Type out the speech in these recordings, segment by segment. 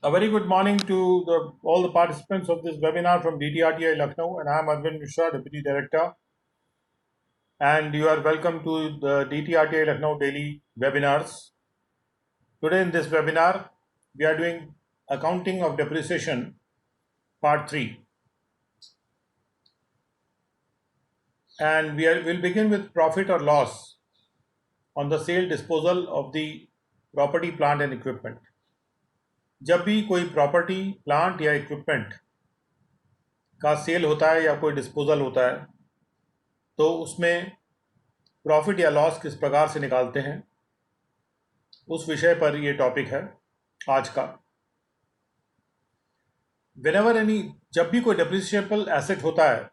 A very good morning to all the participants of this webinar from DTRTI Lucknow, and I am Arvind Mishra, Deputy Director, and you are welcome to the DTRTI Lucknow daily webinars. Today in this webinar, we are doing accounting of depreciation part 3, and we'll begin with profit or loss on the sale disposal of the property, plant and equipment. जब भी कोई property, plant या equipment का cell होता है या कोई disposal होता है तो उसमें प्रॉफिट या लॉस किस प्रकार से निकालते हैं, उस विषय पर ये टॉपिक है आज का। जब भी कोई डेप्रिशिएबल एसेट होता है,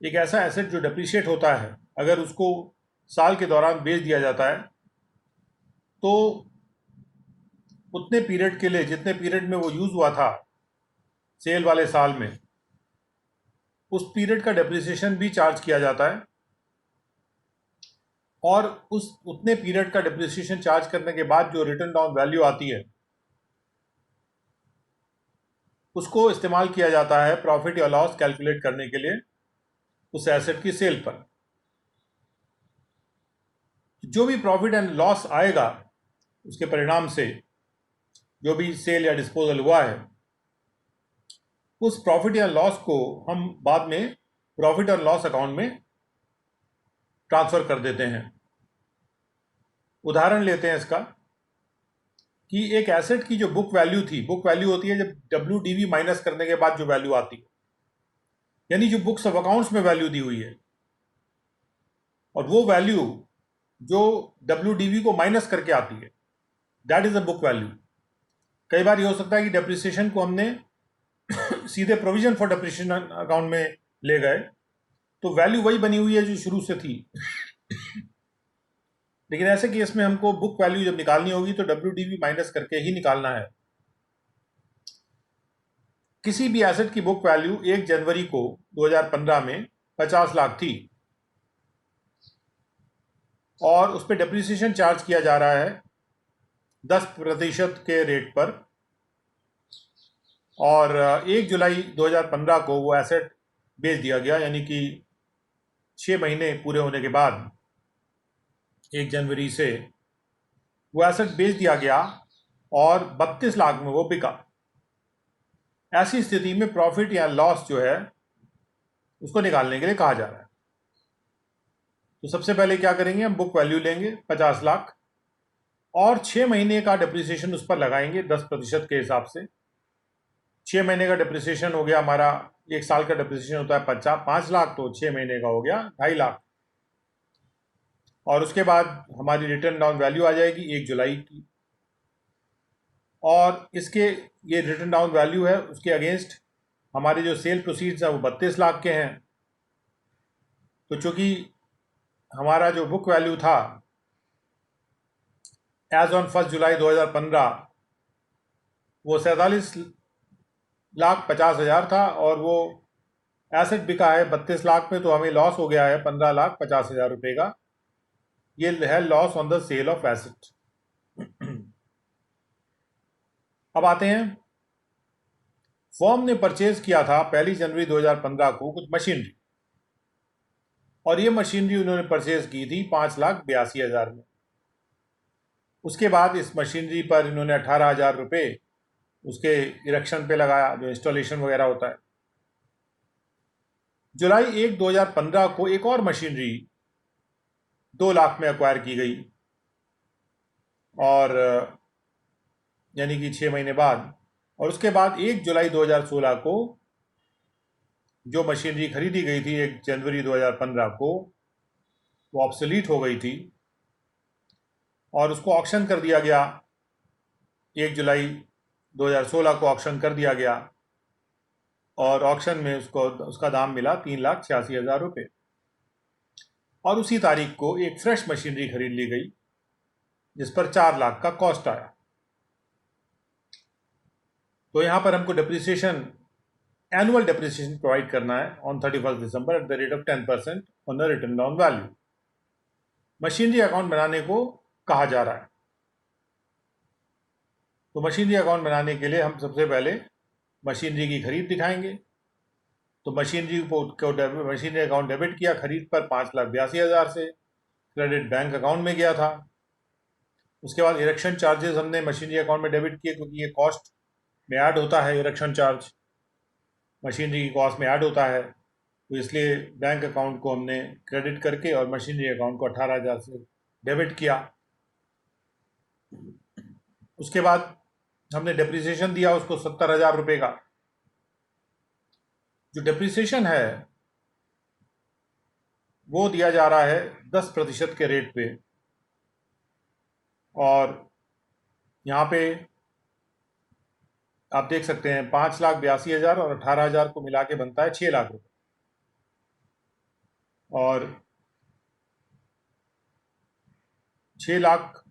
एक ऐसा एसेट जो डेप्रिशिएट होता है, अगर उसको साल के दौरान बेच दिया जाता है तो उतने पीरियड के लिए जितने पीरियड में वो यूज़ हुआ था सेल वाले साल में, उस पीरियड का डेप्रिसिएशन भी चार्ज किया जाता है और उस उतने पीरियड का डेप्रिसिएशन चार्ज करने के बाद जो रिटर्न डाउन वैल्यू आती है उसको इस्तेमाल किया जाता है प्रॉफिट या लॉस कैलकुलेट करने के लिए उस एसेट की सेल पर। जो भी प्रॉफिट एंड लॉस आएगा उसके परिणाम से जो भी सेल या डिस्पोजल हुआ है, उस प्रॉफिट या लॉस को हम बाद में प्रॉफिट और लॉस अकाउंट में ट्रांसफर कर देते हैं। उदाहरण लेते हैं इसका कि एक एसेट की जो बुक वैल्यू थी, बुक वैल्यू होती है जब WDV माइनस करने के बाद जो वैल्यू आती है, यानी जो बुक्स ऑफ अकाउंट्स में वैल्यू दी हुई है, और वो वैल्यू जो WDV को माइनस करके आती है, that is a book value. कई बार ये हो सकता है कि डेप्रिसिएशन को हमने सीधे प्रोविजन फॉर डेप्रिसिएशन अकाउंट में ले गए तो वैल्यू वही बनी हुई है जो शुरू से थी, लेकिन ऐसे केस में हमको बुक वैल्यू जब निकालनी होगी तो WDV माइनस करके ही निकालना है। किसी भी एसेट की बुक वैल्यू 1 जनवरी को 2015 में 50 लाख थी और उस पर डेप्रिसिएशन चार्ज किया जा रहा है 10% के रेट पर, और 1 जुलाई 2015 को वो एसेट बेच दिया गया, यानी कि 6 महीने पूरे होने के बाद 1 जनवरी से वो एसेट बेच दिया गया और 32 लाख में वो बिका। ऐसी स्थिति में प्रॉफिट या लॉस जो है उसको निकालने के लिए कहा जा रहा है। तो सबसे पहले क्या करेंगे, हम बुक वैल्यू लेंगे 50 लाख और 6 महीने का डेप्रिसिएशन उस पर लगाएंगे 10% के हिसाब से। 6 महीने का डेप्रिसिएशन हो गया हमारा, एक साल का डेप्रिसिएशन होता है 5 लाख, तो 6 महीने का हो गया 2.5 लाख। और उसके बाद हमारी रिटर्न डाउन वैल्यू आ जाएगी 1 जुलाई की, और इसके ये रिटर्न डाउन वैल्यू है, उसके अगेंस्ट हमारे जो सेल प्रोसीड्स हैं वो 32 लाख के हैं। तो चूंकि हमारा जो बुक वैल्यू था एज ऑन 1 जुलाई 2015 वो 47,50,000 था और वो एसेट बिका है 32 लाख में, तो हमें लॉस हो गया है 15,50,000 रुपये का। ये है loss on the sale of asset. अब आते हैं, फर्म ने परचेज किया था 1 जनवरी 2015 को कुछ मशीनरी, और ये मशीनरी उन्होंने परचेज की थी 5,82,000 में। उसके बाद इस मशीनरी पर इन्होंने 18,000 रुपये उसके इरेक्शन पे लगाया, जो इंस्टॉलेशन वगैरह होता है। जुलाई 1 2015 को एक और मशीनरी 2 लाख में एक्वायर की गई, और यानी कि 6 महीने बाद। और उसके बाद 1 जुलाई 2016 को जो मशीनरी खरीदी गई थी 1 जनवरी 2015 को, वो ऑब्सोलीट हो गई थी और उसको ऑक्शन कर दिया गया। 1 जुलाई 2016 को ऑक्शन कर दिया गया और ऑक्शन में उसका दाम मिला 3,86,000 रुपये, और उसी तारीख को एक फ्रेश मशीनरी खरीद ली गई जिस पर 4 लाख का कॉस्ट आया। तो यहाँ पर हमको डेप्रिसिएशन, एनुअल डेप्रिसिएशन प्रोवाइड करना है on 31 December at the rate of 10% on the return down value. Machinery account बनाने को कहा जा रहा है। तो मशीनरी अकाउंट बनाने के लिए हम सबसे पहले मशीनरी की खरीद दिखाएंगे। तो मशीनरी अकाउंट डेबिट किया, खरीद पर 5,82,000 से क्रेडिट बैंक अकाउंट में गया था। उसके बाद इरेक्शन चार्जेस हमने मशीनरी अकाउंट में डेबिट किए, क्योंकि ये कॉस्ट में ऐड होता है। इरेक्शन चार्ज मशीनरी की कॉस्ट में ऐड होता है, तो इसलिए बैंक अकाउंट को हमने क्रेडिट करके और मशीनरी अकाउंट को 18,000 से डेबिट किया। उसके बाद हमने डेप्रिसिएशन दिया उसको 70,000 रुपये का। जो डेप्रिसिएशन है वो दिया जा रहा है 10% के रेट पे, और यहाँ पे आप देख सकते हैं 5,82,000 और 18,000 को मिला के बनता है 6 लाख रुपये। और 6 लाख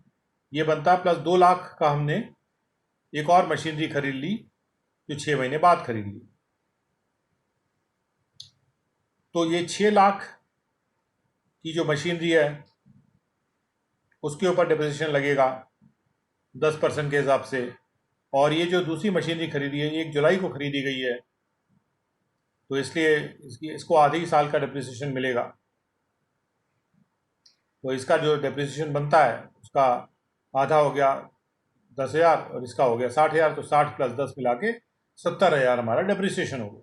ये बनता है, प्लस 2 लाख का हमने एक और मशीनरी खरीद ली जो 6 महीने बाद खरीद ली। तो ये 6 लाख की जो मशीनरी है उसके ऊपर डिप्रिसिएशन लगेगा 10% के हिसाब से। और ये जो दूसरी मशीनरी खरीदी है 1 जुलाई को खरीदी गई है, तो इसलिए इसको आधे ही साल का डिप्रिसिएशन मिलेगा। तो इसका जो डिप्रिसिएशन बनता है उसका आधा हो गया 10,000 और इसका हो गया 60,000, तो 60 + 10 मिला के 70,000 हमारा डिप्रिसिएशन हो गया।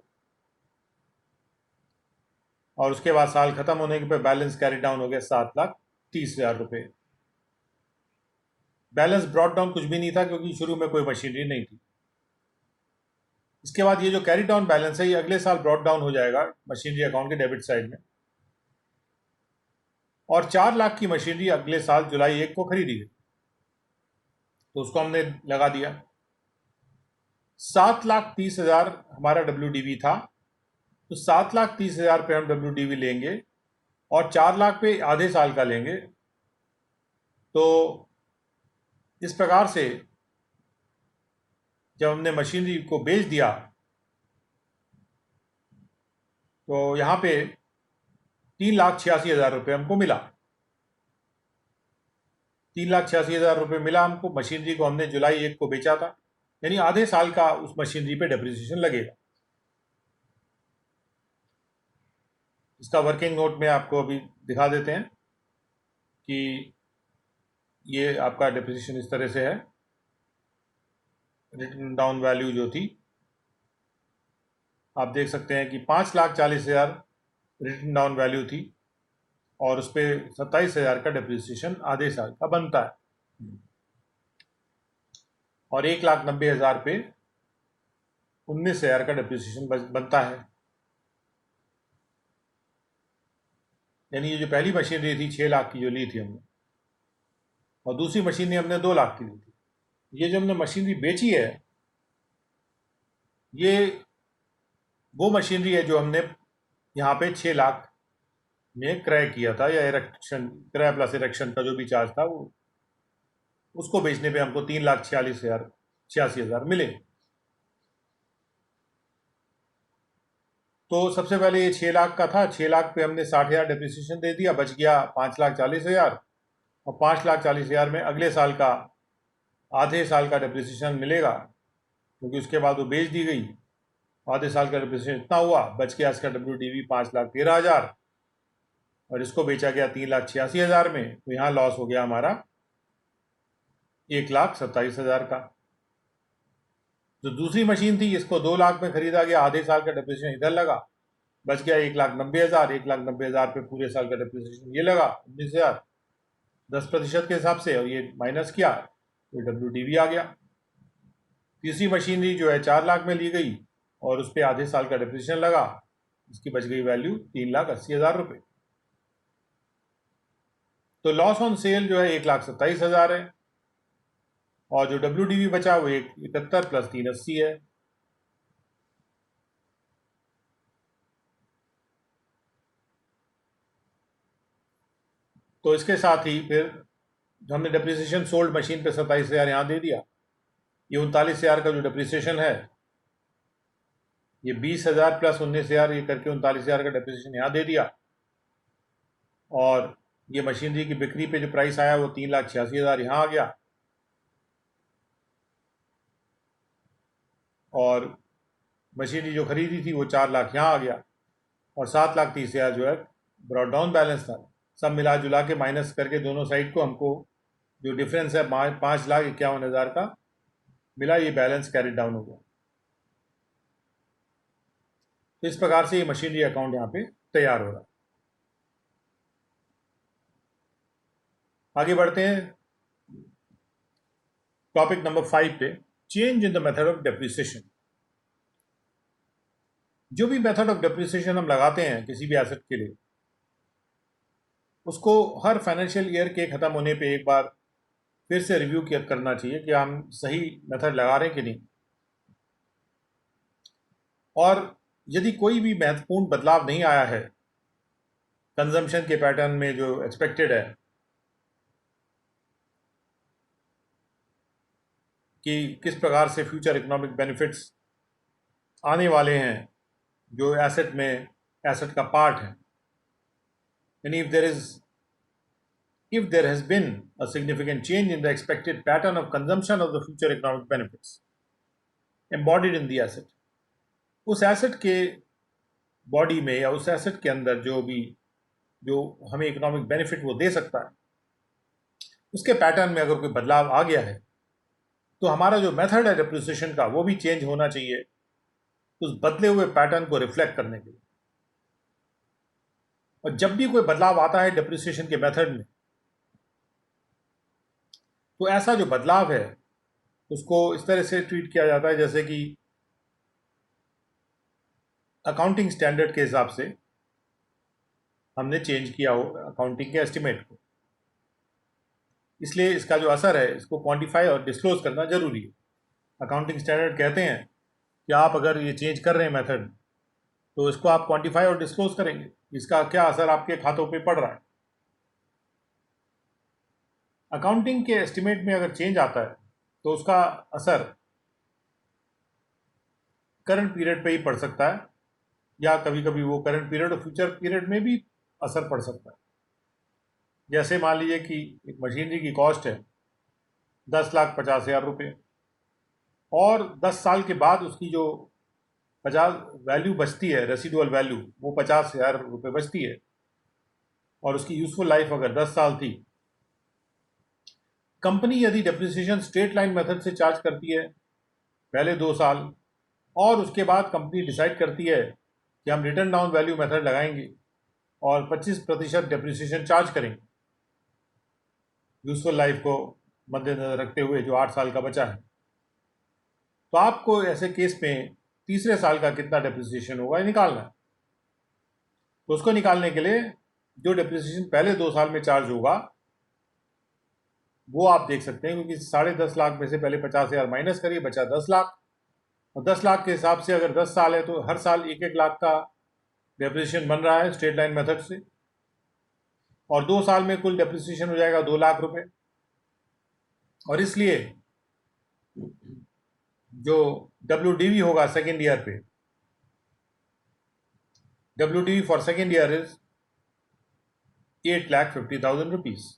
और उसके बाद साल खत्म होने के पे बैलेंस कैरी डाउन हो गया 7,30,000 रुपये। बैलेंस ब्रॉट डाउन कुछ भी नहीं था, क्योंकि शुरू में कोई मशीनरी नहीं थी। इसके बाद ये जो कैरी डाउन बैलेंस है ये अगले साल ब्रॉट डाउन हो जाएगा मशीनरी अकाउंट के डेबिट साइड में। और 4 लाख की मशीनरी अगले साल जुलाई 1 को खरीदी गई, तो उसको हमने लगा दिया। 7,30,000 हमारा WDV था, तो 7,30,000 पे हम WDV लेंगे और 4 लाख पे आधे साल का लेंगे। तो इस प्रकार से जब हमने मशीनरी को बेच दिया तो यहाँ पे 3,86,000 रुपये हमको मिला। 3,86,000 रुपये मिला हमको। मशीनरी को हमने जुलाई 1 को बेचा था, यानी आधे साल का उस मशीनरी पे डेप्रिसिएशन लगेगा। इसका वर्किंग नोट में आपको अभी दिखा देते हैं कि ये आपका डेप्रिसिएशन इस तरह से है। रिटन डाउन वैल्यू जो थी आप देख सकते हैं कि 5,40,000 रिटन डाउन वैल्यू थी, और उस पर 27,000 का डेप्रिसिएशन आधे साल का बनता है। और 1,90,000 पे 19,000 का डेप्रिसिएशन बनता है। यानी ये जो पहली मशीनरी थी 6 लाख की जो ली थी हमने, और दूसरी मशीनरी हमने 2 लाख की ली थी। ये जो हमने मशीनरी बेची है ये वो मशीनरी है जो हमने यहाँ पे 6 लाख में क्रय किया था, या इरेक्शन क्रय प्लस इरेक्शन का जो भी चार्ज था वो, उसको बेचने पे हमको 3,46,000 मिले। तो सबसे पहले ये 6 लाख का था। 6 लाख पे हमने 60,000 डिप्रिसिएशन दे दिया, बच गया 5,40,000। और 5,40,000 में अगले साल का आधे साल का डिप्रिसिएशन मिलेगा, क्योंकि उसके बाद वो बेच दी गई। आधे साल का डिप्रिसिएशन इतना हुआ, बच गया इसका WDV 5,13,000, और इसको बेचा गया 3,86,000 में। तो यहाँ लॉस हो गया हमारा 1,27,000 का। जो दूसरी मशीन थी इसको 2 लाख में खरीदा गया, आधे साल का डिप्रिसिएशन इधर लगा, बच गया 1,90,000। 1,90,000 पे पूरे साल का डिप्रिसिएशन ये लगा 19,000 10% के हिसाब से, और ये माइनस किया तो WDV आ गया। तीसरी मशीनरी जो है 4 लाख में ली गई और उस पर आधे साल का डिप्रिसिएशन लगा, इसकी बच गई वैल्यू 3,80,000 रुपये। तो लॉस ऑन सेल जो है 1,27,000 है, और जो WDV बचा वो 171 + 380 है। तो इसके साथ ही फिर हमने डिप्रिसिएशन सोल्ड मशीन पे 27,000 यहाँ दे दिया। ये 39,000 का जो डिप्रिसिएशन है, ये 20,000 + 19,000 ये करके 39,000 का डिप्रिसिएशन यहाँ दे दिया। और ये मशीनरी की बिक्री पे जो प्राइस आया वो 3,86,000 यहाँ आ गया। और मशीनरी जो खरीदी थी वो 4 लाख यहाँ आ गया, और 7,30,000 जो है ब्रॉड डाउन बैलेंस था। सब मिला जुला के माइनस करके दोनों साइड को हमको जो डिफरेंस है 5,51,000 का मिला, ये बैलेंस कैरी डाउन हो गया। तो इस प्रकार से ये मशीनरी अकाउंट यहाँ पे तैयार हो रहा है। आगे बढ़ते हैं टॉपिक नंबर 5 पे, change in the method of depreciation. जो भी मेथड ऑफ डेप्रिसिएशन हम लगाते हैं किसी भी एसेट के लिए, उसको हर फाइनेंशियल ईयर के ख़त्म होने पे एक बार फिर से रिव्यू करना चाहिए कि हम सही मेथड लगा रहे हैं कि नहीं। और यदि कोई भी महत्वपूर्ण बदलाव नहीं आया है कंजम्पशन के पैटर्न में जो एक्सपेक्टेड है कि किस प्रकार से फ्यूचर इकोनॉमिक बेनिफिट्स आने वाले हैं जो एसेट में एसेट का पार्ट है, यानी if there has been a significant change in the expected pattern of consumption of the future economic benefits embodied in the asset, उस एसेट के बॉडी में या उस एसेट के अंदर जो हमें इकोनॉमिक बेनिफिट वो दे सकता है, उसके पैटर्न में अगर कोई बदलाव आ गया है तो हमारा जो मेथड है डेप्रिसिएशन का वो भी चेंज होना चाहिए उस बदले हुए पैटर्न को रिफ्लेक्ट करने के लिए। और जब भी कोई बदलाव आता है डेप्रिसिएशन के मेथड में, तो ऐसा जो बदलाव है उसको इस तरह से ट्रीट किया जाता है जैसे कि अकाउंटिंग स्टैंडर्ड के हिसाब से हमने चेंज किया हो अकाउंटिंग के एस्टिमेट को। इसलिए इसका जो असर है इसको क्वांटिफाई और डिस्क्लोज करना जरूरी है। अकाउंटिंग स्टैंडर्ड कहते हैं कि आप अगर ये चेंज कर रहे हैं मेथड, तो इसको आप क्वांटिफाई और डिस्क्लोज करेंगे, इसका क्या असर आपके खातों पे पड़ रहा है। अकाउंटिंग के एस्टिमेट में अगर चेंज आता है तो उसका असर करंट पीरियड पे ही पड़ सकता है, या कभी कभी वो करंट पीरियड और फ्यूचर पीरियड में भी असर पड़ सकता है। जैसे मान लीजिए कि एक मशीनरी की कॉस्ट है 10,50,000 रुपये, और 10 साल के बाद उसकी जो 50 वैल्यू बचती है, रेसिडुअल वैल्यू, वो 50,000 रुपये बचती है, और उसकी यूजफुल लाइफ अगर 10 साल थी। कंपनी यदि डेप्रिसिएशन स्ट्रेट लाइन मेथड से चार्ज करती है पहले 2 साल, और उसके बाद कंपनी डिसाइड करती है कि हम रिटर्न डाउन वैल्यू मेथड लगाएंगे और 25% डेप्रिसिएशन चार्ज करेंगे यूजफुल लाइफ को मद्देनजर रखते हुए जो 8 साल का बचा है, तो आपको ऐसे केस में तीसरे साल का कितना डेप्रिसिएशन होगा निकालना है। तो उसको निकालने के लिए जो डेप्रिसिएशन पहले 2 साल में चार्ज होगा वो आप देख सकते हैं, क्योंकि 10.5 लाख में से पहले 50,000 माइनस करिए, बचा 10 लाख, और 10 लाख के हिसाब से अगर 10 साल है तो हर साल 1-1 लाख का डेप्रिसिएशन बन रहा है स्ट्रेट लाइन मेथड से, और 2 साल में कुल डेप्रिसिएशन हो जाएगा 2 लाख रुपए। और इसलिए जो WDV होगा सेकेंड ईयर पे, WDV for second year is 8,50,000 rupees.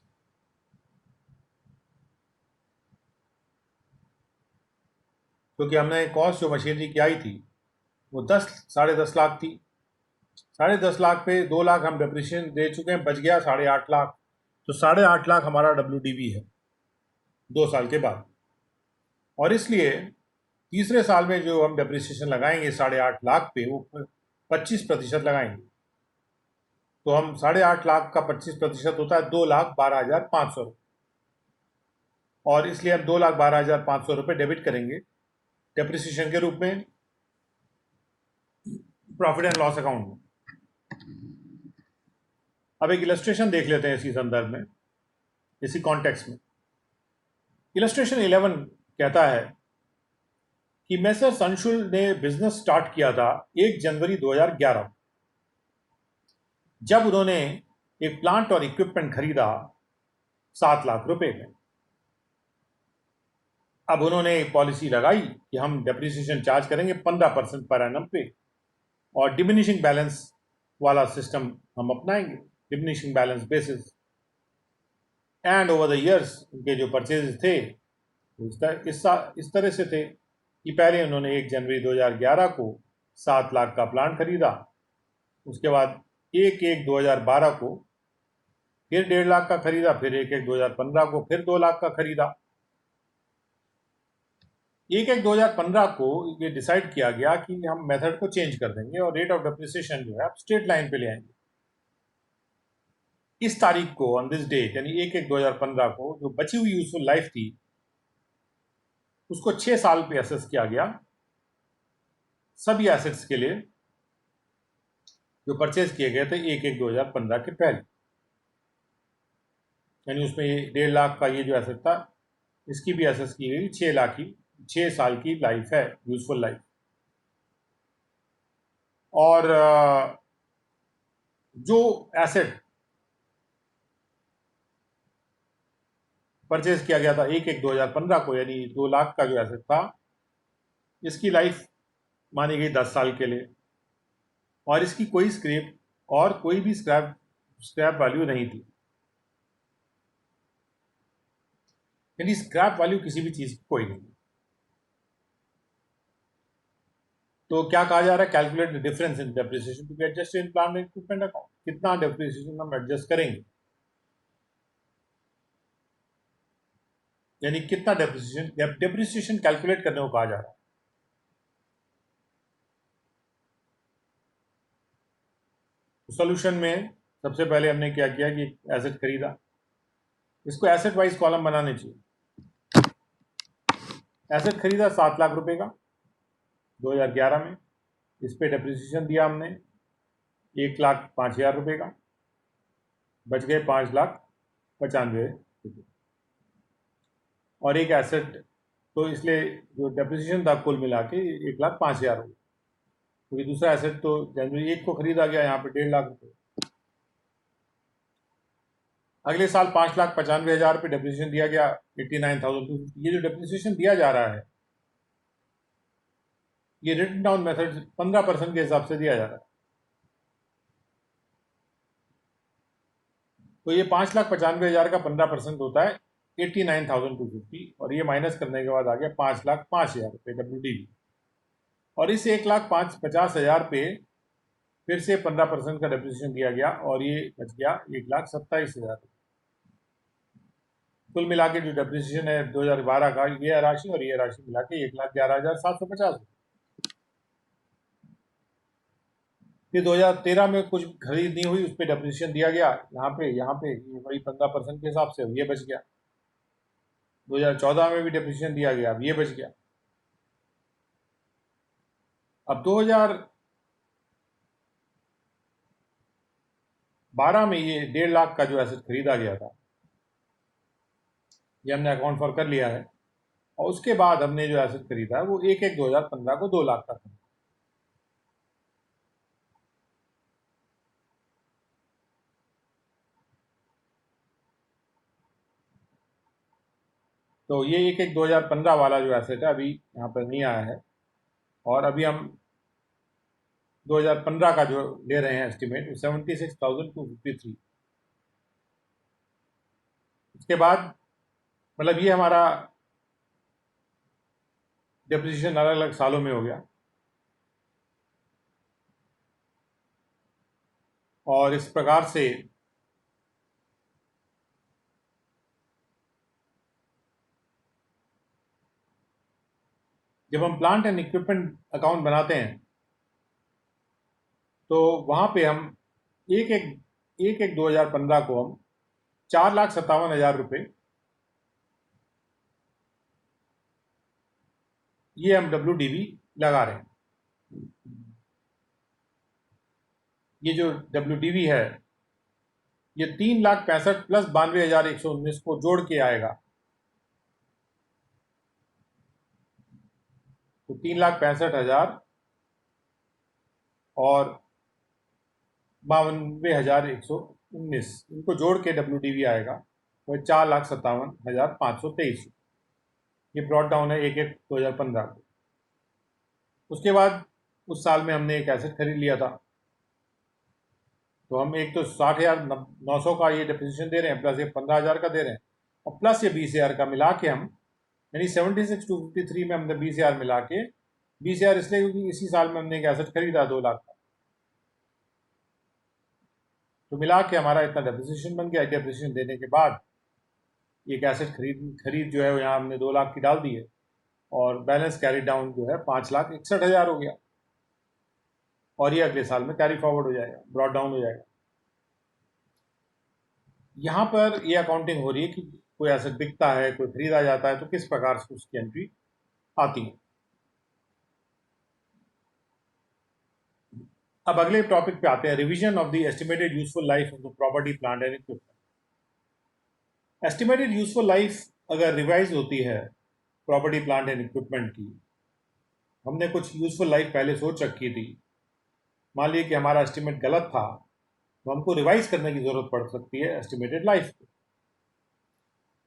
क्योंकि हमने कॉस्ट जो मशीनरी की आई थी वो 10-10.5 लाख थी, 10.5 लाख पे 2 लाख हम डेप्रिसिएशन दे चुके हैं, बच गया 8.5 लाख, तो 8.5 लाख हमारा WDV है 2 साल के बाद। और इसलिए तीसरे साल में जो हम डेप्रिसिएशन लगाएंगे 8.5 लाख पे, वो 25% लगाएंगे। तो हम 8.5 लाख का 25% होता है 2,12,500 रुपये, और इसलिए हम 2,12,500 रुपये डेबिट करेंगे डेप्रिसिएशन के रूप में प्रॉफिट एंड लॉस अकाउंट में। अब एक इलस्ट्रेशन देख लेते हैं इसी संदर्भ में, इसी कॉन्टेक्स्ट में। इलस्ट्रेशन 11 कहता है कि मैसर्स अंशुल ने बिजनेस स्टार्ट किया था 1 जनवरी 2011, जब उन्होंने एक प्लांट और इक्विपमेंट खरीदा 7 लाख रुपए में। अब उन्होंने एक पॉलिसी लगाई कि हम डेप्रिसिएशन चार्ज करेंगे 15% पर एनम पे, और डिमिनिशिंग बैलेंस वाला सिस्टम हम अपनाएंगे, diminishing balance basis. And over the years उनके जो परचेज थे इस तरह से थे कि पहले उन्होंने 1 जनवरी 2011 को 7 लाख का प्लांट खरीदा, उसके बाद 1/1/2012 को फिर 1.5 लाख का खरीदा, फिर 1/1/2015 को फिर 2 लाख का खरीदा। 1/1/2015 को ये डिसाइड किया गया कि हम मेथड को चेंज कर देंगे और रेट ऑफ डेप्रिसिएशन जो है आप स्ट्रेट लाइन पे ले आएंगे। इस तारीख को, ऑन दिस डेट, यानी 1/1/2015 को जो बची हुई यूजफुल लाइफ थी उसको 6 साल पे असेस किया गया सभी एसेट्स के लिए जो परचेज किए गए थे 1/1/2015 के पहले। यानी उसमें ये 1.5 लाख का ये जो एसेट था इसकी भी एसेस की गई 6 साल की लाइफ है, यूजफुल लाइफ। और जो एसेट परचेज किया गया था 1/1/2015 को, यानी 2 लाख का जो एसेट था, इसकी लाइफ मानी गई 10 साल के लिए और इसकी कोई स्क्रैप वैल्यू नहीं थी। यानी स्क्रैप वैल्यू किसी भी चीज की कोई नहीं। तो क्या कहा जा रहा है? Calculate the difference in depreciation to be adjust in plant and equipment account. कितना डेप्रिसिएशन हम एडजस्ट करेंगे, यानी कितना डेप्रिसिएशन कैलकुलेट करने को कहा जा रहा है। सॉल्यूशन में सबसे पहले हमने क्या किया कि एसेट खरीदा, इसको एसेट वाइज कॉलम बनाने चाहिए। एसेट खरीदा 7 लाख रुपए का 2011 में, इस पे डेप्रिसिएशन दिया हमने 1,05,000 रुपए का, बच गए 5,95,000 रुपये। और एक एसेट, तो इसलिए जो डेप्रिसिएशन था कुल मिला के 1,05,000 रुपये, क्योंकि दूसरा एसेट तो जनवरी 1 को खरीदा गया, यहाँ पे 1.5 लाख रुपये। अगले साल 5,95,000 रुपये डेप्रिसिएशन दिया गया, 89,250। ये जो डेप्रिसिएशन दिया जा रहा है ये रिटन डाउन मेथड 15% के हिसाब से दिया जा रहा है। तो ये 5,95,000 का 15% होता है 89,250, और ये माइनस करने के बाद आ गया 5,05,000 रुपये WDV। और इस 1,50,000 पे फिर से 15% का डेप्रिसिएशन दिया गया और ये बच गया 1,27,000। कुल मिला के जो डेप्रिसिएशन है 2012 का, ये राशि और ये राशि मिला के 1,11,750। फिर 2013 में कुछ खरीद नहीं हुई, उस पर डेप्रिसिएशन दिया गया, यहाँ पे वही 15% के हिसाब से, ये बच गया। 2014 में भी डेप्रिसिएशन दिया गया, अब ये बच गया। अब 2012 में ये 1.5 लाख का जो एसेट खरीदा गया था ये हमने अकाउंट फॉर कर लिया है, और उसके बाद हमने जो एसेट खरीदा है वो 1/1/2015 को 2 लाख का था। तो ये 1/1/2015 वाला जो एसेट है अभी यहाँ पर नहीं आया है, और अभी हम 2015 का जो ले रहे हैं एस्टिमेट 76,253। उसके बाद मतलब ये हमारा डेप्रिसिएशन अलग अलग सालों में हो गया, और इस प्रकार से जब हम प्लांट एंड इक्विपमेंट अकाउंट बनाते हैं तो वहां पे हम 1/1/2015 को हम 4,57,000 रुपये ये हम WDV लगा रहे हैं। ये जो WDV है ये 3,65,000 प्लस 92,119 को जोड़ के आएगा, तो 3,65,000 और 92,119 इनको जोड़ के WDV आएगा, वह 4,57,523। ये ब्रॉड डाउन है 1/1/2015 को। उसके बाद उस साल में हमने एक एसेट खरीद लिया था, तो हम एक तो 60,900 का ये डेप्रिसिएशन दे रहे हैं, प्लस ये 15,000 का दे रहे हैं, और प्लस ये 20,000 का मिला के हम यानी 76 टू 53 में हमने 20,000 मिला के, 20,000 इसलिए क्योंकि इसी साल में हमने एक एसेट खरीदा 2 लाख का, तो मिला के हमारा इतना डेप्रिसिएशन बन गया। डेप्रिसिएशन देने के बाद एक एसेट खरीद जो है वो यहाँ हमने 2 लाख की डाल दी है, और बैलेंस कैरी डाउन जो है 5,61,000 हो गया, और ये अगले साल में कैरी फॉरवर्ड हो जाएगा, ब्रॉड डाउन हो जाएगा। यहाँ पर ये अकाउंटिंग हो रही है कि कोई एसेट बिकता है, कोई खरीदा जाता है, तो किस प्रकार से उसकी एंट्री आती है। अब अगले टॉपिक पे आते हैं, revision of the estimated useful life of the property plant and equipment. Estimated useful life अगर रिवाइज होती है प्रॉपर्टी प्लांट एंड इक्विपमेंट की, हमने कुछ यूजफुल लाइफ पहले सोच रखी थी, मान लीजिए कि हमारा एस्टिमेट गलत था, तो हमको रिवाइज करने की जरूरत पड़ सकती है एस्टिमेटेड लाइफ को।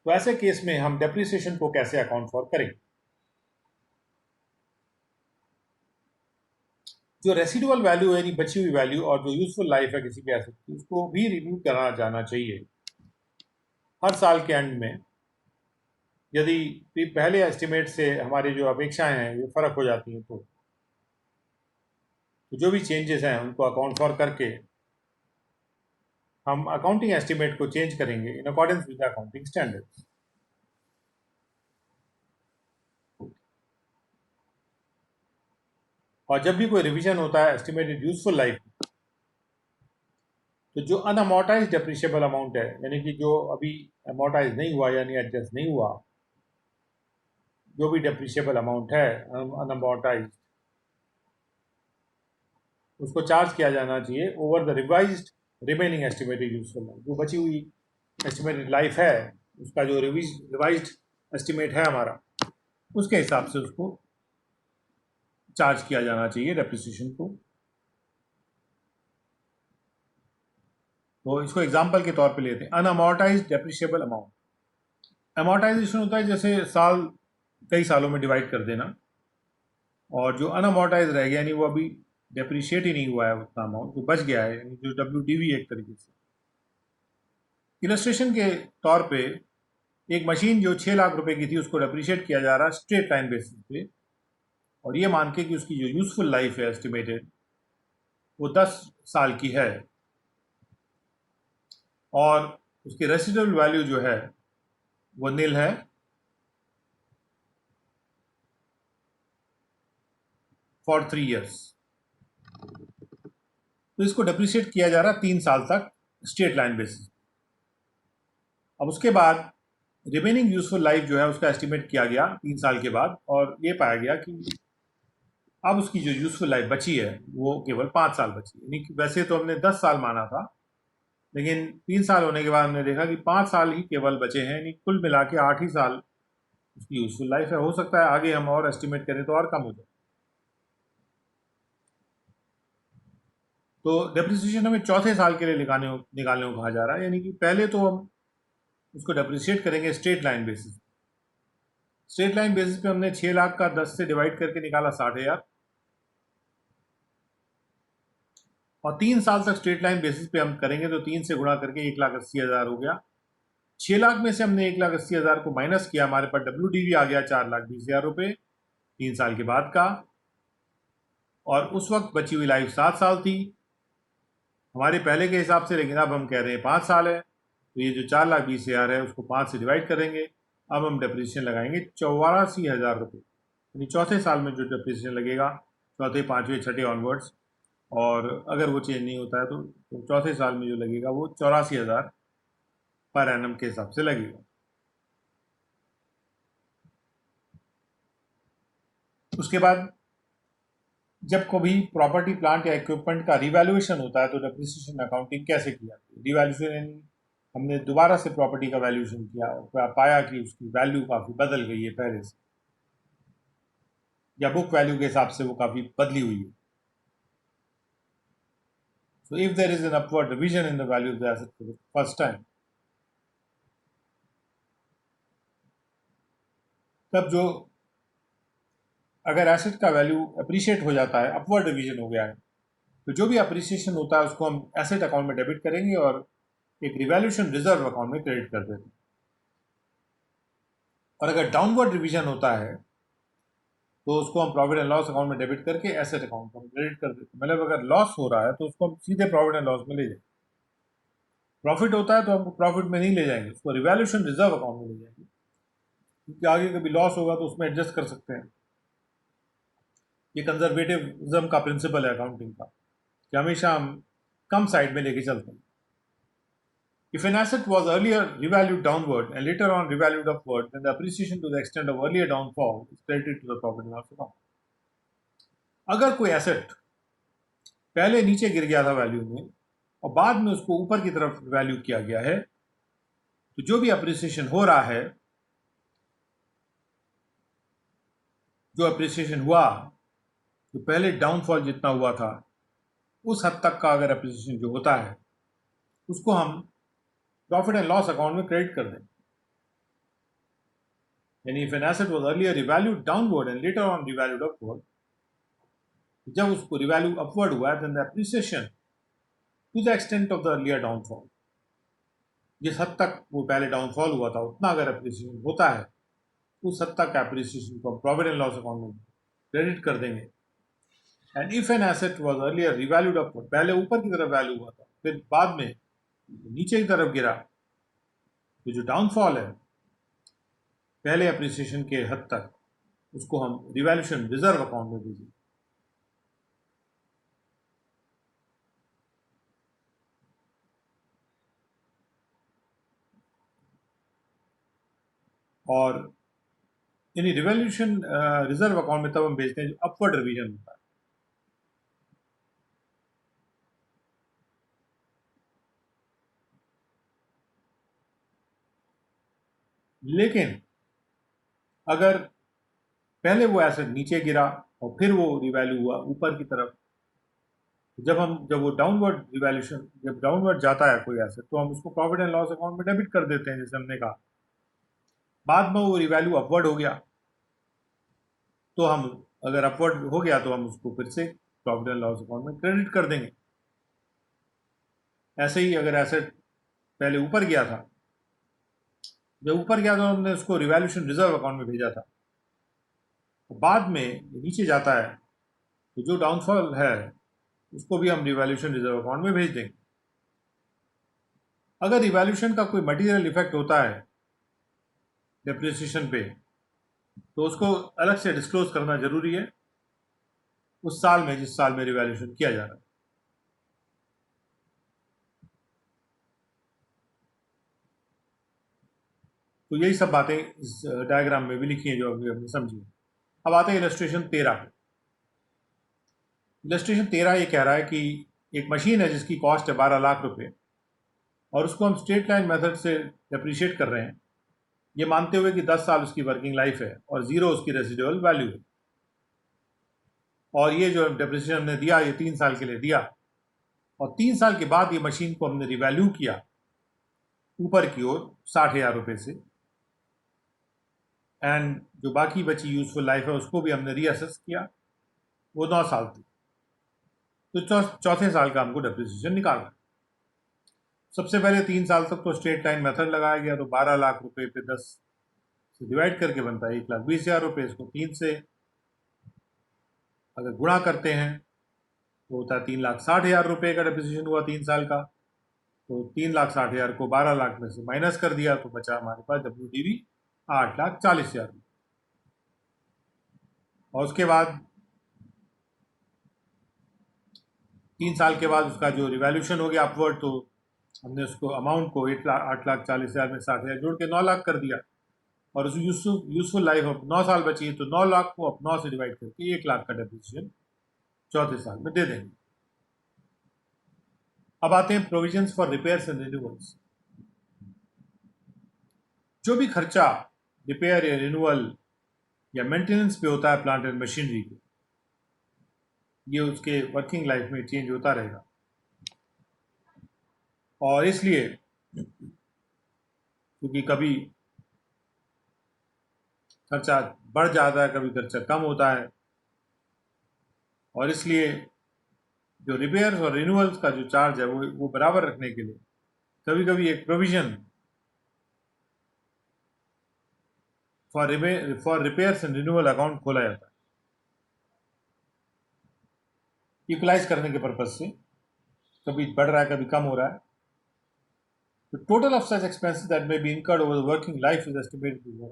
तो ऐसे केस में हम डेप्रिसिएशन को कैसे अकाउंट फॉर करेंगे? जो रेसिडुअल वैल्यू है, यानी बची हुई वैल्यू, और जो यूजफुल लाइफ है किसी भी एसेट की, उसको भी रिव्यू करा जाना चाहिए हर साल के एंड में। यदि पहले एस्टिमेट से हमारी जो अपेक्षाएं हैं ये फर्क हो जाती हैं, तो जो भी चेंजेस हैं उनको अकाउंट फॉर करके हम अकाउंटिंग एस्टिमेट को चेंज करेंगे in accordance with accounting standards. और जब भी कोई रिवीजन होता है एस्टिमेटेड यूजफुल लाइफ, तो जो अनअमोर्टाइज डेप्रिशिएबल अमाउंट है, यानी कि जो अभी अमोर्टाइज नहीं हुआ यानी एडजस्ट नहीं हुआ, जो भी डेप्रिशिएबल अमाउंट है अनअमोर्टाइज, उसको चार्ज किया जाना चाहिए over the revised remaining estimated useful life. जो बची हुई एस्टिमेटेड लाइफ है, उसका जो रिवाइज्ड एस्टिमेट है हमारा, उसके हिसाब से उसको चार्ज किया जाना चाहिए डेप्रिसिएशन को। तो इसको एग्जांपल के तौर पे लेते हैं, अनअमोर्टाइज्ड डेप्रिशिएबल अमाउंट। अमोर्टाइजेशन होता है जैसे साल कई सालों में डिवाइड कर देना, और जो अनअमोर्टाइज रह गया, यानी वो अभी डेप्रिशिएट ही नहीं हुआ है उतना अमाउंट, जो बच गया है, यानी जो WDV एक तरीके से। इलस्ट्रेशन के तौर पे एक मशीन जो 6 लाख रुपए की थी, उसको डेप्रिशिएट किया जा रहा है स्ट्रेट लाइन बेसिस पे, और ये मान के कि उसकी जो यूजफुल लाइफ है एस्टिमेटेड वो 10 साल की है, और उसकी रेसिडुअल वैल्यू जो है वो नील है फॉर 3 ईयर्स। तो इसको डेप्रिशिएट किया जा रहा है 3 साल तक स्ट्रेट लाइन बेसिस। अब उसके बाद रिमेनिंग यूजफुल लाइफ जो है उसका एस्टिमेट किया गया 3 साल के बाद, और ये पाया गया कि अब उसकी जो यूजफुल लाइफ बची है वो केवल 5 साल बची है। यानी कि वैसे तो हमने 10 साल माना था, लेकिन 3 साल होने के बाद हमने देखा कि 5 साल ही केवल बचे हैं, यानी कुल मिला के 8 ही साल उसकी यूजफुल लाइफ है। हो सकता है आगे हम और एस्टिमेट करें तो और कम हो जाए। तो डेप्रिसिएशन हमें चौथे साल के लिए निकालने को कहा जा रहा है, यानी कि पहले तो हम उसको डेप्रिशिएट करेंगे straight line basis. Straight line basis पे हमने 6 लाख का 10 से डिवाइड करके निकाला 60,000, और 3 साल तक स्ट्रेट लाइन बेसिस पे हम करेंगे तो 3 से गुणा करके 1,80,000 हो गया। 6 लाख में से हमने 1,80,000 को माइनस किया, हमारे पास WDV आ गया 4,20,000 रुपये 3 साल के बाद का, और उस वक्त बची हुई लाइफ 7 साल थी हमारे पहले के हिसाब से, लेकिन अब हम कह रहे हैं 5 साल है। तो ये जो 4,20,000 है उसको 5 से डिवाइड करेंगे, अब हम डेप्रिसिएशन लगाएंगे 84,000 रुपये, यानी चौथे साल में जो डेप्रिसिएशन लगेगा, चौथे पाँचवें छठे ऑनवर्ड्स, और अगर वो चेंज नहीं होता है तो चौथे साल में जो लगेगा वो 84,000 पर एनम के हिसाब से लगेगा। उसके बाद जब कभी प्रॉपर्टी प्लांट या इक्विपमेंट का रिवैल्यूएशन होता है तो डेप्रिसिएशन अकाउंटिंग कैसे की जाती है? रिवैल्यूएशन, हमने दोबारा से प्रॉपर्टी का वैल्यूएशन किया और पाया कि उसकी वैल्यू काफ़ी बदल गई है पहले से, या बुक वैल्यू के हिसाब से वो काफ़ी बदली हुई है। So if there is an upward revision in the value of the asset for the first time, तब जो अगर एसेट का वैल्यू अप्रिशिएट हो जाता है, अपवर्ड रिवीजन हो गया है, तो जो भी अप्रिसिएशन होता है उसको हम एसेट अकाउंट में डेबिट करेंगे और एक रिवैल्यूएशन रिजर्व अकाउंट में क्रेडिट कर देते हैं। और अगर डाउनवर्ड रिवीजन होता है तो उसको हम प्रॉफिट एंड लॉस अकाउंट में डेबिट करके एसेट अकाउंट में क्रेडिट कर देते हैं। मतलब अगर लॉस हो रहा है तो उसको हम सीधे प्रॉफिट एंड लॉस में ले जाएंगे, प्रॉफिट होता है तो हमको प्रॉफिट में नहीं ले जाएंगे, उसको रिवैल्यूएशन रिजर्व अकाउंट में ले जाएंगे, क्योंकि आगे कभी लॉस होगा तो उसमें एडजस्ट कर सकते हैं। ये कंजर्वेटिज्म का प्रिंसिपल है अकाउंटिंग का, कि हमेशा हम कम साइड में लेके चलते हैं। If an asset was earlier revalued downward and later on revalued upward, then the appreciation to the extent of earlier downfall is credited to the profit and loss account. अगर कोई एसेट पहले नीचे गिर गया था वैल्यू में और बाद में उसको ऊपर की तरफ वैल्यू किया गया है, तो जो भी अप्रिसिएशन हो रहा है, जो अप्रिसिएशन हुआ, तो पहले डाउनफॉल जितना हुआ था उस हद तक का अगर अप्रिसिएशन जो होता है उसको हम प्रॉफिट एंड लॉस अकाउंट में क्रेडिट कर दें। यानी if an asset was earlier revalued downward and later on revalued upward, जब उसको रिवैल्यू अपवर्ड हुआ then the appreciation to the extent of the earlier downfall, जिस हद तक वो पहले डाउनफॉल हुआ था उतना अगर अप्रिसिएशन होता है, उस हद तक अप्रिसिएशन को हम प्रॉफिट एंड लॉस अकाउंट में क्रेडिट कर देंगे। And if an asset was earlier revalued upward, पहले ऊपर की तरफ वैल्यू हुआ था फिर बाद में नीचे की तरफ गिरा, तो जो डाउनफॉल है पहले अप्रिसिएशन के हद तक, उसको हम रिवैल्यूएशन रिजर्व अकाउंट में भेजेंगे। और यानी रिवैल्यूएशन रिजर्व अकाउंट में तब हम भेजते हैं जो अपवर्ड रिवीजन होता है। लेकिन अगर पहले वो एसेट नीचे गिरा और फिर वो रिवैल्यू हुआ ऊपर की तरफ, जब वो डाउनवर्ड रिवैल्यूएशन जब डाउनवर्ड जाता है कोई एसेट, तो हम उसको प्रॉफिट एंड लॉस अकाउंट में डेबिट कर देते हैं, जैसे हमने कहा। बाद में वो रिवैल्यू अपवर्ड हो गया तो हम, अगर अपवर्ड हो गया तो हम उसको फिर से प्रॉफिट एंड लॉस अकाउंट में क्रेडिट कर देंगे। ऐसे ही अगर एसेट पहले ऊपर गया था, जब ऊपर गया तो हमने उसको रिवैल्यूएशन रिजर्व अकाउंट में भेजा था, तो बाद में नीचे जाता है तो जो डाउनफॉल है उसको भी हम रिवैल्यूएशन रिजर्व अकाउंट में भेज देंगे। अगर रिवैल्यूएशन का कोई मटेरियल इफेक्ट होता है डेप्रिसिएशन पे, तो उसको अलग से डिस्क्लोज करना जरूरी है उस साल में जिस साल में रिवैल्यूएशन किया जा रहा है। तो यही सब बातें इस डायग्राम में भी लिखी हैं जो अभी हमने समझी। अब आते हैं इलस्ट्रेशन 13 पे। इलस्ट्रेशन 13 ये कह रहा है कि एक मशीन है जिसकी कॉस्ट है 12 लाख रुपए और उसको हम स्ट्रेट लाइन मेथड से डेप्रिशिएट कर रहे हैं, ये मानते हुए कि 10 साल उसकी वर्किंग लाइफ है और 0 उसकी रेसिडुअल वैल्यू है। और ये जो डेप्रिसिएशन हमने दिया ये 3 साल के लिए दिया, और 3 साल के बाद ये मशीन को हमने रिवैल्यू किया ऊपर की ओर 60,000 रुपये से, एंड जो बाकी बची यूजफुल लाइफ है उसको भी हमने रीअसेस किया, वो 9 साल थी, तो चौथे साल का हमको डेप्रिसिएशन निकालना है। सबसे पहले 3 साल तक तो स्ट्रेट लाइन मेथड लगाया गया, तो 12 लाख रुपए पे 10 से डिवाइड करके बनता है 1,20,000 रुपये। इसको 3 से अगर गुणा करते हैं तो होता है 3,60,000 रुपये का डेप्रिसिएशन हुआ 3 साल का। तो 3,60,000 को 12 लाख में से माइनस कर दिया तो बचा हमारे पास WDV 8,40,000 रुपये। और उसके बाद 3 साल के बाद उसका जो रिवैल्यूएशन हो गया अपवर्ड, तो हमने उसको अमाउंट को 8,40,000 में 60,000 जोड़ के 9 लाख कर दिया, और उस यूजफुल लाइफ ऑफ 9 साल बची है, तो 9 लाख को 9 से डिवाइड करके 1 लाख का डेप्रिसिएशन चौथे साल में दे देंगे। अब आते हैं provisions for repairs and renewals. जो भी खर्चा रिपेयर या रिन्यूअल या मेंटेनेंस पे होता है प्लांट एंड मशीनरी के, ये उसके वर्किंग लाइफ में चेंज होता रहेगा, और इसलिए क्योंकि कभी खर्चा बढ़ जाता है कभी खर्चा कम होता है, और इसलिए जो रिपेयर्स और रिन्यूअल्स का जो चार्ज है वो बराबर रखने के लिए कभी कभी एक provision for repairs and renewal account खोला जाता है इक्वलाइज करने के पर्पज से। कभी बढ़ रहा है, कभी कम हो रहा है। तो total of such expenses that may be incurred over the working life is estimated to.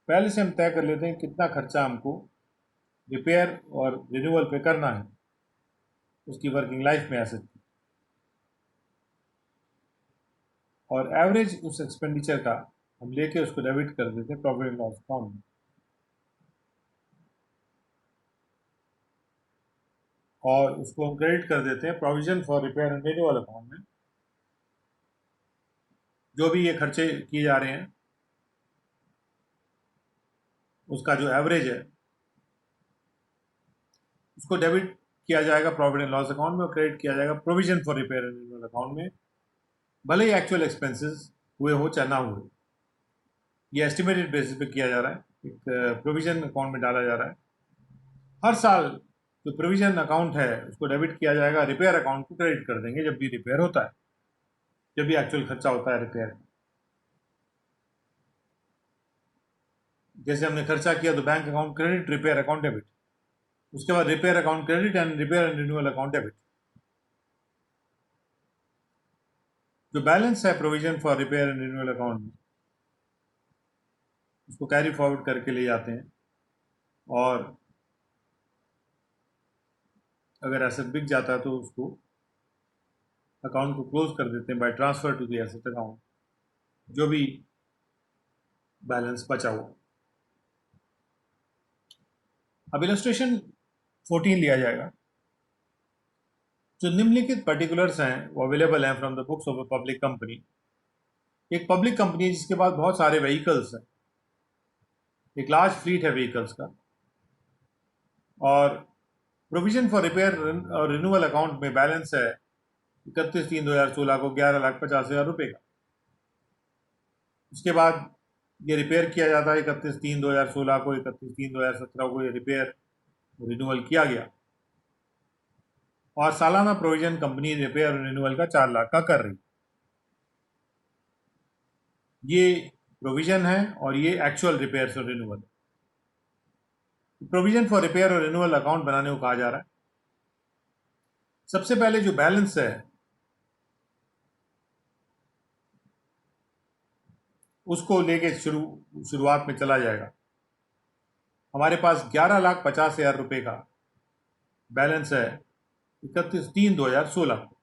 पहले से हम तय कर लेते हैं कितना खर्चा हमको रिपेयर और रिन्यूअल पे करना है उसकी वर्किंग लाइफ में एसेट की, और एवरेज उस एक्सपेंडिचर का हम लेके उसको डेबिट कर देते हैं प्रॉफिट एंड लॉस अकाउंट में, और उसको हम क्रेडिट कर देते हैं provision for repair and renewal account में। जो भी ये खर्चे किए जा रहे हैं उसका जो एवरेज है उसको डेबिट किया जाएगा प्रॉफिट एंड लॉस अकाउंट में, और क्रेडिट किया जाएगा provision for repair and renewal account में, भले ही एक्चुअल एक्सपेंसेस हुए हो चाहे ना हुए। ये एस्टिमेटेड बेसिस पे किया जा रहा है, एक प्रोविजन अकाउंट में डाला जा रहा है। हर साल जो प्रोविजन अकाउंट है उसको डेबिट किया जाएगा, रिपेयर अकाउंट को क्रेडिट कर देंगे जब भी रिपेयर होता है, जब भी एक्चुअल खर्चा होता है रिपेयर। जैसे हमने खर्चा किया तो bank account credit, repair account debit, उसके बाद repair account credit and repair and renewal account debit. जो बैलेंस है provision for repair and renewal account में उसको कैरी फॉरवर्ड करके ले जाते हैं, और अगर एसेट बिक जाता है तो उसको अकाउंट को क्लोज कर देते हैं by transfer to the asset account, जो भी बैलेंस बचा हुआ। अब इलस्ट्रेशन 14 लिया जाएगा। जो निम्नलिखित पर्टिकुलर्स हैं वो अवेलेबल हैं from the books of a public company. एक पब्लिक कंपनी है जिसके पास बहुत सारे व्हीकल्स हैं, एक लार्ज फ्लीट है व्हीकल्स का, और प्रोविजन फॉर रिपेयर और रिन्यूअल अकाउंट में बैलेंस है 31/3/2016 को 11,50,000 रुपये का। उसके बाद ये रिपेयर किया जाता है 31/3/2016 को, 31/3/2017 को ये रिपेयर रिन्यूअल किया गया, और सालाना प्रोविजन कंपनी रिपेयर और रिन्यूअल का 4 लाख का कर रही। ये प्रोविजन है और ये एक्चुअल रिपेयर और रिन्यूअल। प्रोविजन फॉर रिपेयर और रिन्यूअल अकाउंट बनाने को कहा जा रहा है। सबसे पहले जो बैलेंस है उसको लेके शुरुआत में चला जाएगा। हमारे पास 11,50,000 रुपये का बैलेंस है 31/3/2016 को।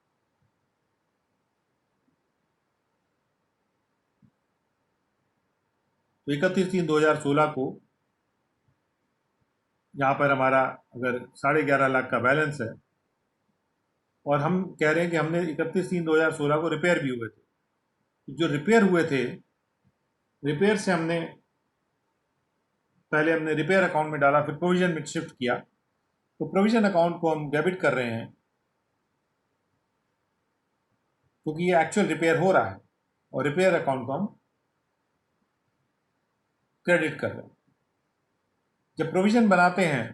तो 31/3/2016 को यहाँ पर हमारा अगर 11.5 लाख का बैलेंस है, और हम कह रहे हैं कि हमने 31/3/2016 को रिपेयर भी हुए थे, तो जो रिपेयर हुए थे, रिपेयर से हमने पहले हमने रिपेयर अकाउंट में डाला, फिर प्रोविजन में शिफ्ट किया, तो प्रोविजन अकाउंट को हम डेबिट कर रहे हैं क्योंकि ये एक्चुअल रिपेयर हो रहा है, और रिपेयर अकाउंट को हम क्रेडिट कर रहे हैं। जब प्रोविजन बनाते हैं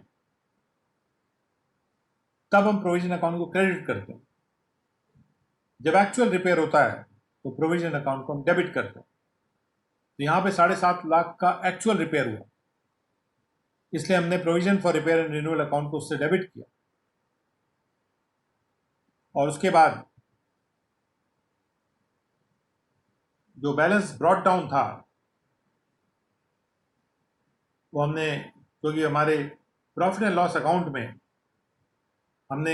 तब हम प्रोविजन अकाउंट को क्रेडिट करते हैं, जब एक्चुअल रिपेयर होता है तो प्रोविजन अकाउंट को हम डेबिट करते हैं। तो यहाँ पे 7.5 लाख का एक्चुअल रिपेयर हुआ, इसलिए हमने provision for repair and renewal account को उससे डेबिट किया, और उसके बाद जो बैलेंस ब्रॉट डाउन था वो हमने, क्योंकि हमारे प्रॉफिट एंड लॉस अकाउंट में हमने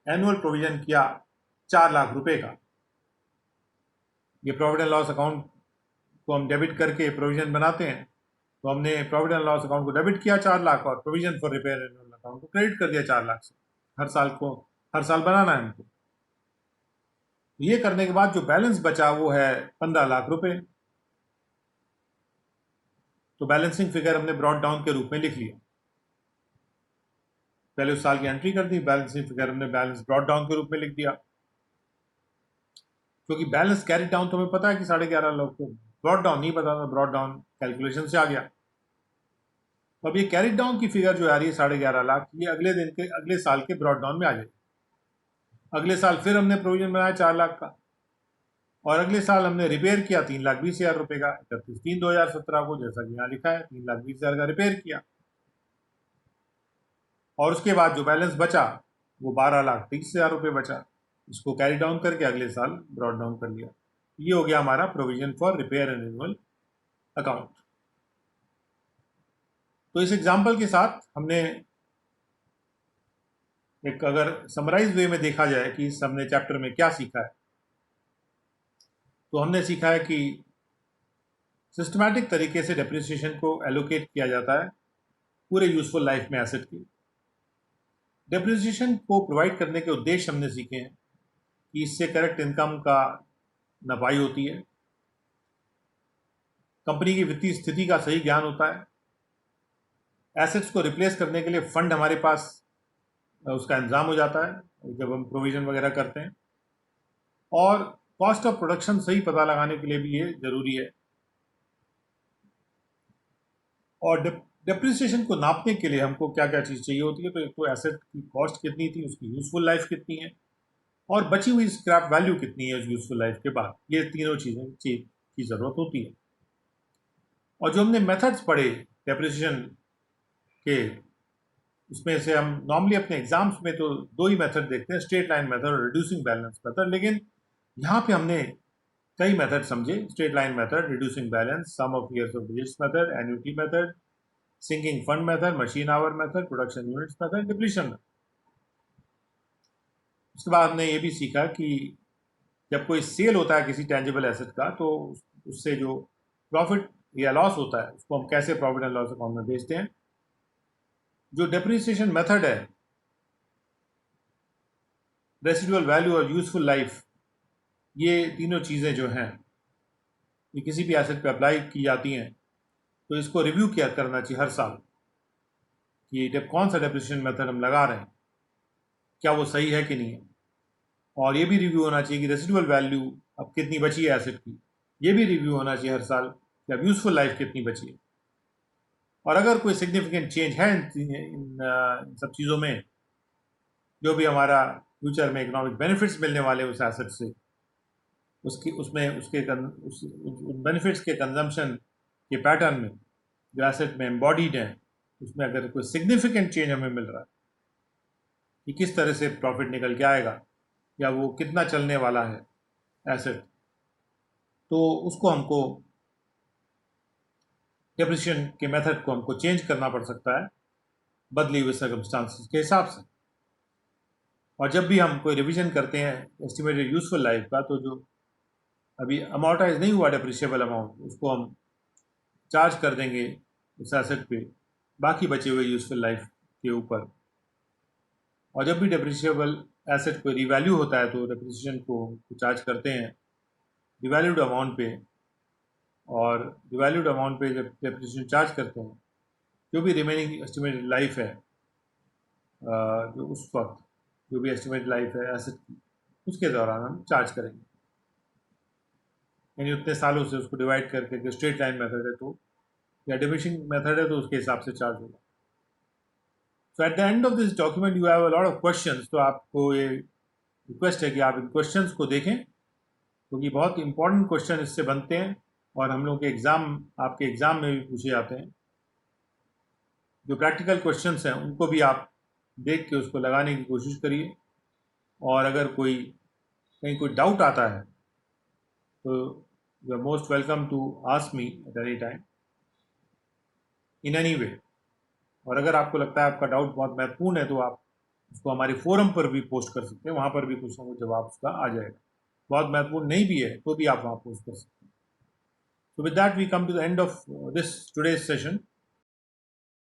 एनुअल प्रोविजन किया 4 लाख रुपए का। ये प्रॉफिट एंड लॉस अकाउंट को हम डेबिट करके प्रोविजन बनाते हैं, तो हमने प्रॉफिट एंड लॉस अकाउंट को डेबिट किया 4 लाख, और provision for repair and renewal account को क्रेडिट कर दिया 4 लाख से। हर साल बनाना है हमको। ये करने के बाद जो बैलेंस बचा वो है 15 लाख रुपए। तो बैलेंसिंग फिगर हमने ब्रॉट डाउन के रूप में लिख लिया। पहले उस साल की एंट्री कर दी, बैलेंसिंग फिगर हमने बैलेंस ब्रॉट डाउन के रूप में लिख दिया, क्योंकि बैलेंस कैरी डाउन तो हमें पता है कि 11.5 लाख, को ब्रॉट डाउन नहीं पता था, ब्रॉट डाउन कैलकुलेशन से आ गया। तो अब ये कैरी डाउन की फिगर जो आ रही है 11.5 लाख, ये अगले साल के ब्रॉट डाउन में आ जाएगी। अगले साल फिर हमने प्रोविजन बनाया 4 लाख का, और अगले साल हमने रिपेयर किया 3,20,000 रुपये का, 31/3/2017 को, जैसा कि यहाँ लिखा है 3,20,000 का रिपेयर किया। और उसके बाद जो बैलेंस बचा वो 12,30,000 रुपये बचा। इसको कैरी डाउन करके अगले साल ब्रॉड डाउन कर लिया। ये हो गया हमारा provision for repair and renewal account. तो इस एग्जाम्पल के साथ हमने एक, अगर समराइज वे में देखा जाए कि इस हमने चैप्टर में क्या सीखा है, तो हमने सीखा है कि सिस्टमैटिक तरीके से डेप्रिसिएशन को एलोकेट किया जाता है पूरे यूजफुल लाइफ में एसेट की। डेप्रिसिएशन को प्रोवाइड करने के उद्देश्य हमने सीखे हैं कि इससे करेक्ट इनकम का नपाई होती है, कंपनी की वित्तीय स्थिति का सही ज्ञान होता है, एसेट्स को रिप्लेस करने के लिए फंड हमारे पास उसका इंतजाम हो जाता है जब हम प्रोविजन वगैरह करते हैं, और कॉस्ट ऑफ प्रोडक्शन सही पता लगाने के लिए भी ये जरूरी है। और डेप्रिसिएशन को नापने के लिए हमको क्या क्या चीज़ चाहिए होती है, तो एक तो एसेट की कॉस्ट कितनी थी, उसकी यूजफुल लाइफ कितनी है, और बची हुई स्क्रैप वैल्यू कितनी है उस यूजफुल लाइफ के बाद। ये तीनों चीज़ें की ज़रूरत होती है। और जो हमने मेथड्स पढ़े डेप्रिसिएशन के, उसमें से हम नॉर्मली अपने एग्जाम्स में तो दो ही मेथड देखते हैं, स्ट्रेट लाइन मेथड और रिड्यूसिंग बैलेंस मेथड, लेकिन यहाँ पे हमने कई मेथड समझे। Straight line method, reducing balance, sum of years of digits method, annuity method, sinking fund method, machine hour method, production units method, depletion method. उसके बाद हमने ये भी सीखा कि जब कोई सेल होता है किसी टेंजिबल एसेट का, तो उससे जो प्रॉफिट या लॉस होता है उसको हम कैसे प्रॉफिट एंड लॉस अकाउंट में भेजते हैं। जो डेप्रिसिएशन मेथड है, रेसिडुअल वैल्यू और यूजफुल लाइफ, ये तीनों चीज़ें जो हैं ये किसी भी एसेट पे अप्लाई की जाती हैं, तो इसको रिव्यू किया करना चाहिए हर साल कि जब कौन सा डेप्रिसिएशन मेथड हम लगा रहे हैं, क्या वो सही है कि नहीं है। और ये भी रिव्यू होना चाहिए कि रेसिडुअल वैल्यू अब कितनी बची है एसेट की, ये भी रिव्यू होना चाहिए हर साल कि अब यूजफुल लाइफ कितनी बची है। और अगर कोई सिग्निफिकेंट चेंज है इन सब चीज़ों में, जो भी हमारा फ्यूचर में इकोनॉमिक बेनिफिट्स मिलने वाले उस एसेट से, उसकी उसमें उसके उस बेनिफिट्स के कंजम्पशन के पैटर्न में जो एसेट में एम्बॉडीड है, उसमें अगर कोई सिग्निफिकेंट चेंज हमें मिल रहा है कि किस तरह से प्रॉफिट निकल के आएगा या वो कितना चलने वाला है एसेट, तो उसको हमको डेप्रिसिएशन के मेथड को हमको चेंज करना पड़ सकता है बदली हुए सर्कमस्टांसेस के हिसाब से। और जब भी हम कोई रिवीजन करते हैं एस्टिमेटेड यूजफुल लाइफ का, तो जो अभी अमाउंटाइज नहीं हुआ डेप्रिशिएबल अमाउंट, उसको हम चार्ज कर देंगे उस एसेट पे बाकी बचे हुए यूजफुल लाइफ के ऊपर। और जब भी डेप्रिशिएबल एसेट को रिवैल्यू होता है, तो डेप्रिसिएशन को चार्ज करते हैं रिवैल्यूड अमाउंट पे। और रिवैल्यूड अमाउंट पे जब डेप्रिसिएशन चार्ज करते हैं, जो भी रिमेनिंग एस्टिमेटेड लाइफ है, जो उस वक्त जो भी एस्टिमेटेड लाइफ है एसेट की, उसके दौरान हम चार्ज करेंगे, यानी उतने सालों से उसको डिवाइड करके। जो स्ट्रेट लाइन मेथड है तो, या डिविजन मेथड है तो उसके हिसाब से चार्ज होगा। So at the end of this document you have a lot of questions, तो आपको ये रिक्वेस्ट है कि आप इन क्वेश्चंस को देखें, क्योंकि बहुत इंपॉर्टेंट क्वेश्चन इससे बनते हैं और हम लोग के एग्ज़ाम, आपके एग्ज़ाम में भी पूछे जाते हैं। जो प्रैक्टिकल क्वेश्चंस हैं उनको भी आप देख के उसको लगाने की कोशिश करिए। और अगर कोई कहीं कोई डाउट आता है तो you are most welcome to ask me at any time in any way. और अगर आपको लगता है आपका डाउट बहुत महत्वपूर्ण है, तो आप उसको हमारे फोरम पर भी पोस्ट कर सकते हैं, वहाँ पर भी कुछ ना कुछ जवाब उसका आ जाएगा। बहुत महत्वपूर्ण नहीं भी है तो भी आप वहाँ पोस्ट कर सकते हैं। So with that we come to the end of this today's session.